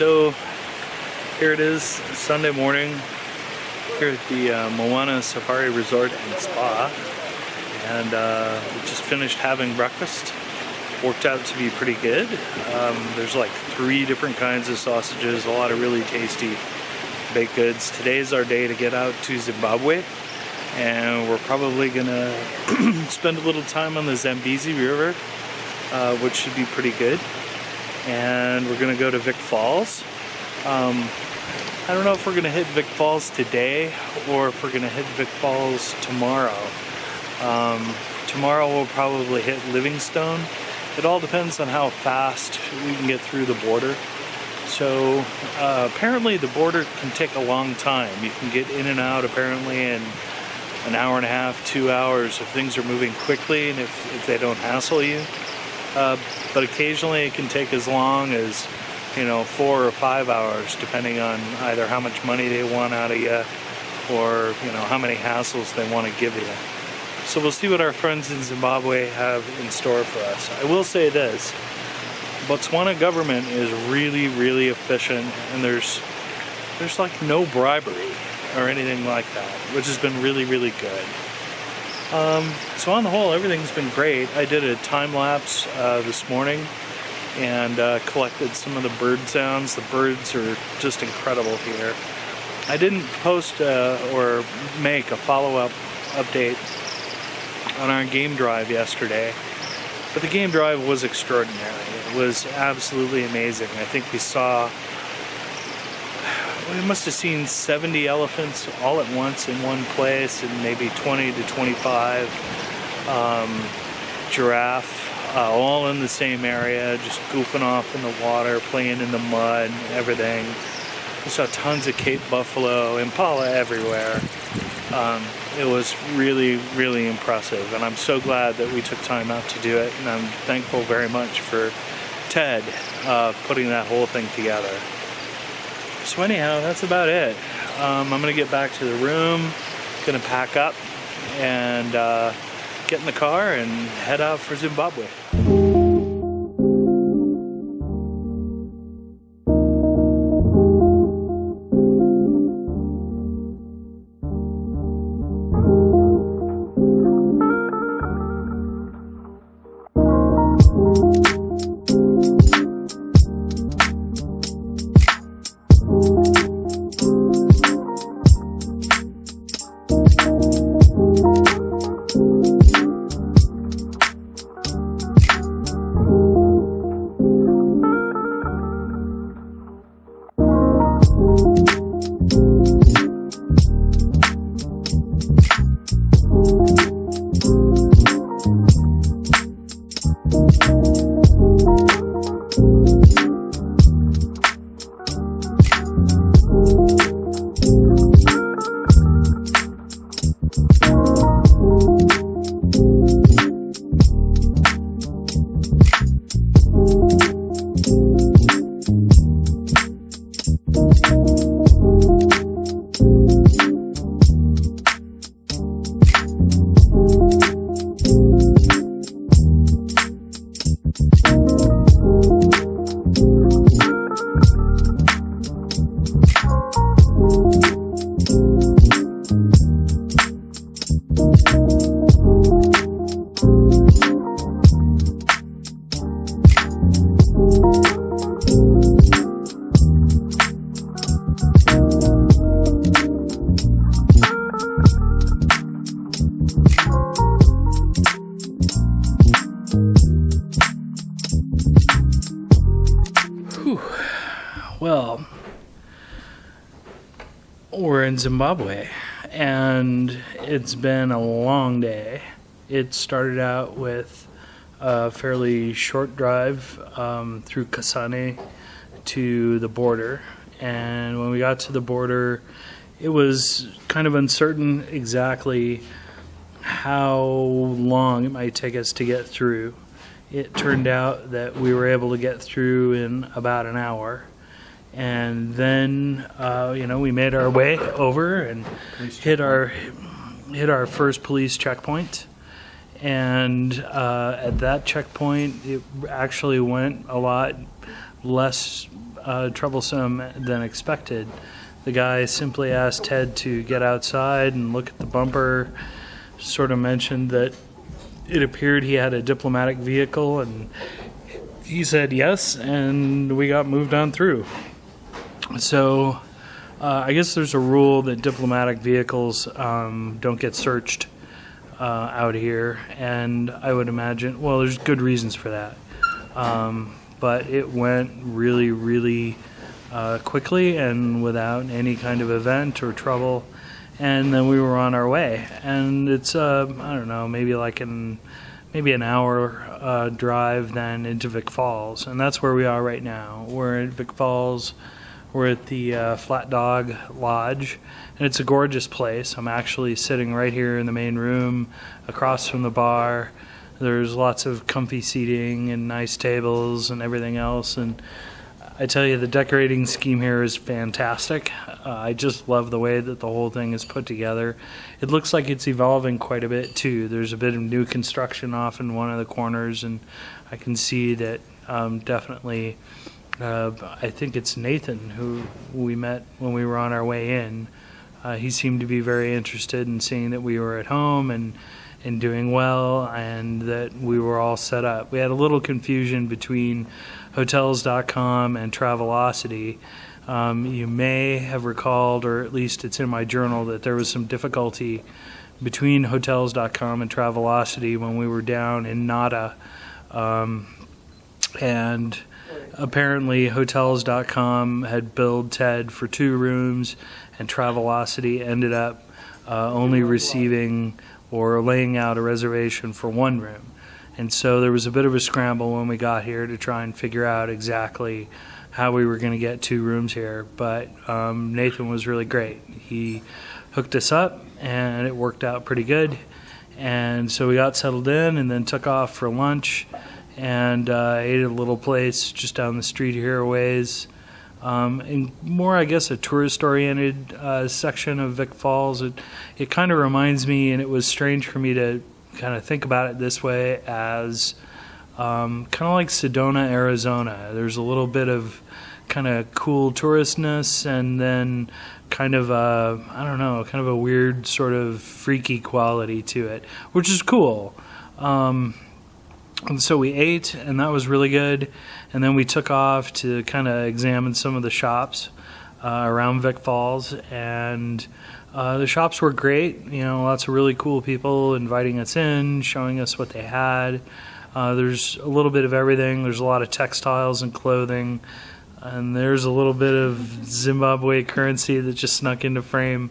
So here it is, Sunday morning, here at the Moana Safari Resort and Spa, and we just finished having breakfast. Worked out to be pretty good. There's like 3 different kinds of sausages, a lot of really tasty baked goods. Today's our day to get out to Zimbabwe, and we're probably gonna spend a little time on the Zambezi River, which should be pretty good. And we're gonna go to Vic Falls. I don't know if we're gonna hit Vic Falls today or if we're gonna hit Vic Falls tomorrow. Tomorrow we'll probably hit Livingstone. It all depends on how fast we can get through the border. So apparently the border can take a long time. You can get in and out apparently in an hour and a half, 2 hours if things are moving quickly and if they don't hassle you. But occasionally it can take as long as, 4 or 5 hours, depending on either how much money they want out of you or, how many hassles they want to give you. So we'll see what our friends in Zimbabwe have in store for us. I will say this, Botswana government is really, really efficient, and there's like no bribery or anything like that, which has been really, really good. So on the whole, everything's been great. I did a time lapse this morning and collected some of the bird sounds. The birds are just incredible here. I didn't post or make a follow-up update on our game drive yesterday, but the game drive was extraordinary. It was absolutely amazing. I think we must have seen 70 elephants all at once in one place, and maybe 20 to 25 giraffe all in the same area, just goofing off in the water, playing in the mud and everything. We saw tons of Cape buffalo, impala everywhere. It was really, really impressive, and I'm so glad that we took time out to do it, and I'm thankful very much for Ted putting that whole thing together. So anyhow, that's about it. I'm gonna get back to the room, gonna pack up and get in the car and head out for Zimbabwe. Well, we're in Zimbabwe, and it's been a long day. It started out with a fairly short drive through Kasane to the border, and when we got to the border, it was kind of uncertain exactly how long it might take us to get through. It turned out that we were able to get through in about an hour. And then, we made our way over and hit our first police checkpoint. And at that checkpoint, it actually went a lot less troublesome than expected. The guy simply asked Ted to get outside and look at the bumper, sort of mentioned that it appeared he had a diplomatic vehicle, and he said yes, and we got moved on through. So I guess there's a rule that diplomatic vehicles don't get searched out here, and I would imagine, well, there's good reasons for that. But it went really, really quickly and without any kind of event or trouble, and then we were on our way. And it's I don't know, maybe an hour drive then into Vic Falls, and that's where we are right now. We're in Vic Falls. We're at the Flat Dog Lodge, and it's a gorgeous place. I'm actually sitting right here in the main room across from the bar. There's lots of comfy seating and nice tables and everything else, and I tell you, the decorating scheme here is fantastic. I just love the way that the whole thing is put together. It looks like it's evolving quite a bit too. There's a bit of new construction off in one of the corners, and I can see that definitely I think it's Nathan who we met when we were on our way in. He seemed to be very interested in seeing that we were at home and doing well, and that we were all set up. We had a little confusion between Hotels.com and Travelocity. You may have recalled, or at least it's in my journal, that there was some difficulty between Hotels.com and Travelocity when we were down in Nada. And apparently Hotels.com had billed Ted for 2 rooms, and Travelocity ended up only receiving or laying out a reservation for 1 room. And so there was a bit of a scramble when we got here to try and figure out exactly how we were going to get 2 rooms here. But Nathan was really great. He hooked us up, and it worked out pretty good. And so we got settled in and then took off for lunch, and ate at a little place just down the street here a ways. And more, I guess, a tourist-oriented section of Vic Falls. It kind of reminds me, and it was strange for me to kind of think about it this way, as kind of like Sedona, Arizona. There's a little bit of kind of cool touristness, and then kind of I don't know, kind of a weird sort of freaky quality to it, which is cool. And so we ate, and that was really good. And then we took off to kind of examine some of the shops around Vic Falls, and the shops were great. You know, lots of really cool people inviting us in, showing us what they had. There's a little bit of everything. There's a lot of textiles and clothing, and there's a little bit of Zimbabwe currency that just snuck into frame.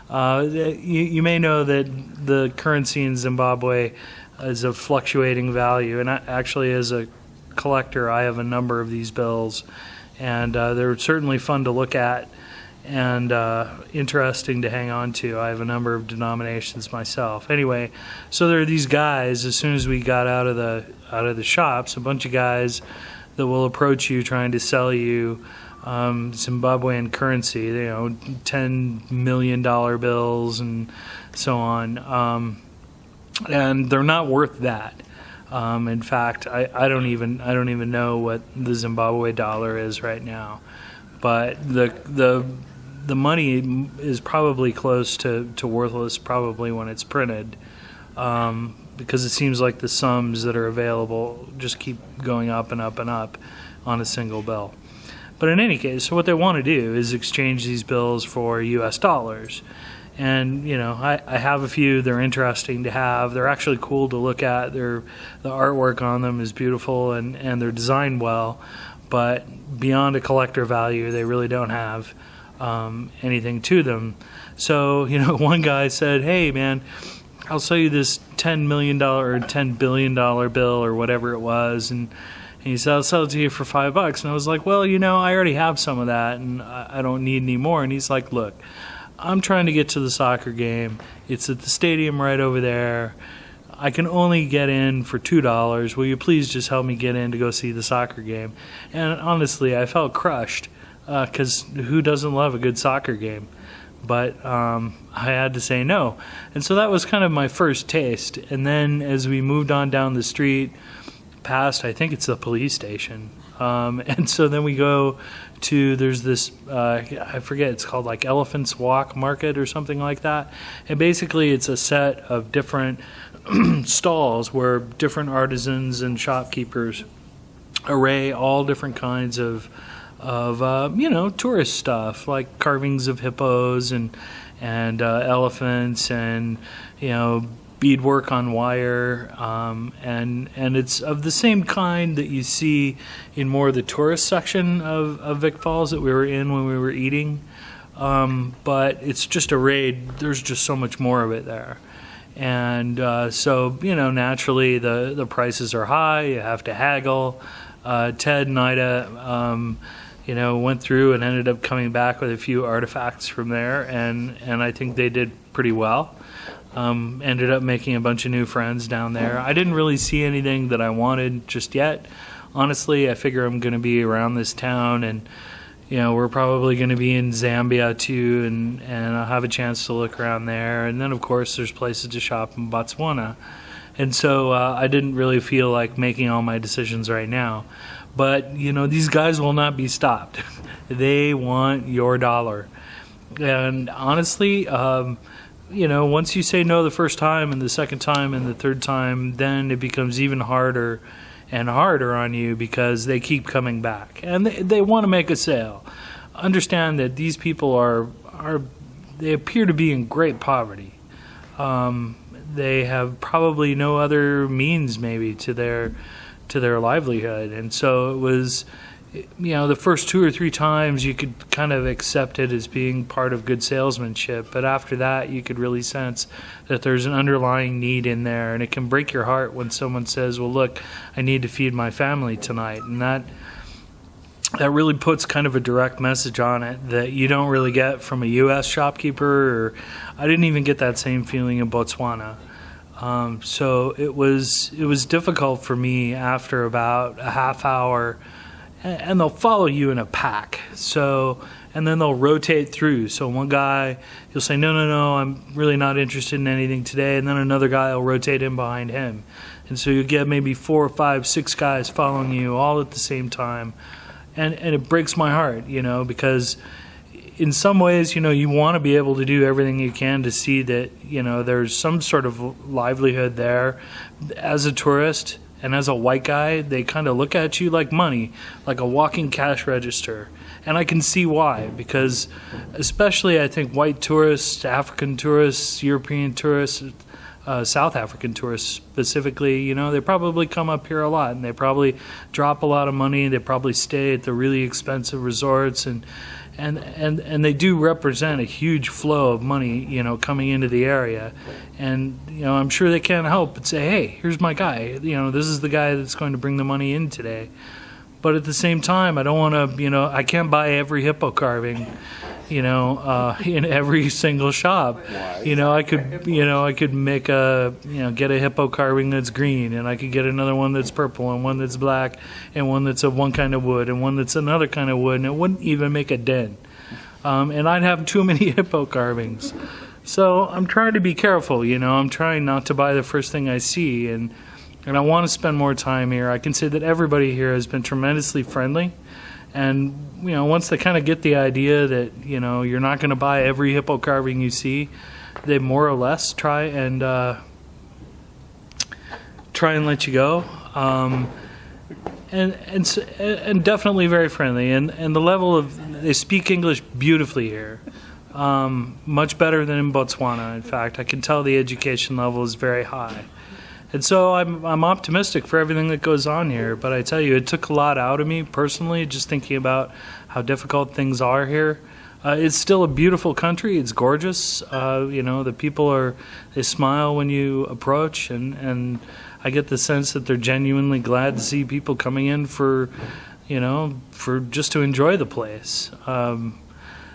You may know that the currency in Zimbabwe is of fluctuating value, and actually, as a collector, I have a number of these bills, and they're certainly fun to look at and interesting to hang on to. I have a number of denominations myself. Anyway, so there are these guys. As soon as we got out of the shops, a bunch of guys that will approach you trying to sell you Zimbabwean currency, you know, $10 million bills and so on. And they're not worth that. In fact, I don't even know what the Zimbabwe dollar is right now, but the money is probably close to worthless, probably when it's printed, because it seems like the sums that are available just keep going up and up and up on a single bill. But in any case, so what they want to do is exchange these bills for U.S. dollars. And, you know, I have a few. They're interesting to have. They're actually cool to look at. The artwork on them is beautiful, and they're designed well. But beyond a collector value, they really don't have anything to them. So, you know, one guy said, hey, man, I'll sell you this $10 million or $10 billion bill or whatever it was. And he said, I'll sell it to you for $5. And I was like, well, you know, I already have some of that, and I don't need any more. And he's like, look, I'm trying to get to the soccer game. It's at the stadium right over there. I can only get in for $2. Will you please just help me get in to go see the soccer game? And honestly, I felt crushed, because who doesn't love a good soccer game? But I had to say no. And so that was kind of my first taste. And then as we moved on down the street, past, I think it's the police station, And so then we go to, there's this, I forget, it's called like Elephant's Walk Market or something like that. And basically it's a set of different stalls where different artisans and shopkeepers array all different kinds of tourist stuff, like carvings of hippos and elephants, and beadwork on wire, and it's of the same kind that you see in more of the tourist section of Vic Falls that we were in when we were eating, but it's just arrayed. There's just so much more of it there. And so naturally the prices are high. You have to haggle. Ted and Ida went through and ended up coming back with a few artifacts from there, and I think they did pretty well. Ended up making a bunch of new friends down there. I didn't really see anything that I wanted just yet. Honestly, I figure I'm going to be around this town, and we're probably going to be in Zambia too, and I'll have a chance to look around there. And then of course there's places to shop in Botswana. And so I didn't really feel like making all my decisions right now. But these guys will not be stopped. They want your dollar. And honestly, once you say no the first time and the second time and the third time, then it becomes even harder and harder on you because they keep coming back. And they want to make a sale. Understand that these people they appear to be in great poverty. They have probably no other means maybe to their livelihood. And so it was, the first 2 or 3 times you could kind of accept it as being part of good salesmanship, but after that you could really sense that there's an underlying need in there, and it can break your heart when someone says, well, look, I need to feed my family tonight. And that really puts kind of a direct message on it that you don't really get from a U.S. shopkeeper, or I didn't even get that same feeling in Botswana. So it was difficult for me after about a half hour. And they'll follow you in a pack. So, and then they'll rotate through. So one guy, he'll say, no, I'm really not interested in anything today. And then another guy will rotate in behind him. And so you get maybe 4, 5, 6 guys following you all at the same time. And it breaks my heart, because in some ways, you want to be able to do everything you can to see that, there's some sort of livelihood there. As a tourist and as a white guy, they kind of look at you like money, like a walking cash register. And I can see why, because especially I think white tourists, African tourists, European tourists, South African tourists specifically, they probably come up here a lot, and they probably drop a lot of money. They probably stay at the really expensive resorts, and they do represent a huge flow of money, coming into the area. And, I'm sure they can't help but say, hey, here's my guy. This is the guy that's going to bring the money in today. But at the same time, I don't want to, I can't buy every hippo carving, in every single shop. I could make get a hippo carving that's green, and I could get another one that's purple, and one that's black, and one that's of one kind of wood, and one that's another kind of wood, and it wouldn't even make a dent. And I'd have too many hippo carvings. So I'm trying to be careful, I'm trying not to buy the first thing I see, and I want to spend more time here. I can say that everybody here has been tremendously friendly. And, once they kind of get the idea that, you're not going to buy every hippo carving you see, they more or less try and let you go. And definitely very friendly. And the level of, they speak English beautifully here. Much better than in Botswana, in fact. I can tell the education level is very high. And so I'm optimistic for everything that goes on here. But I tell you, it took a lot out of me personally, just thinking about how difficult things are here. It's still a beautiful country. It's gorgeous. The people they smile when you approach, and I get the sense that they're genuinely glad to see people coming in for just to enjoy the place.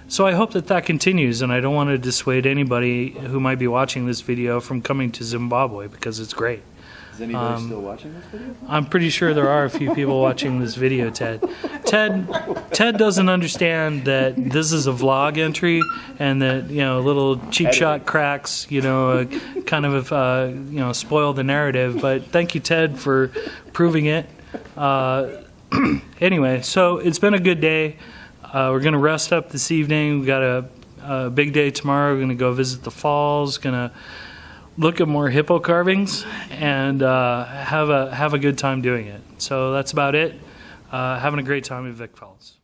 So I hope that continues, and I don't want to dissuade anybody who might be watching this video from coming to Zimbabwe, because it's great. Is anybody still watching this video? I'm pretty sure there are a few people watching this video, Ted. Ted doesn't understand that this is a vlog entry, and that little cheap shot cracks kind of spoil the narrative. But thank you, Ted, for proving it. Anyway, so it's been a good day. We're going to rest up this evening. We got a big day tomorrow. We're going to go visit the falls. Going to look at more hippo carvings and have a good time doing it. So that's about it. Having a great time at Vic Falls.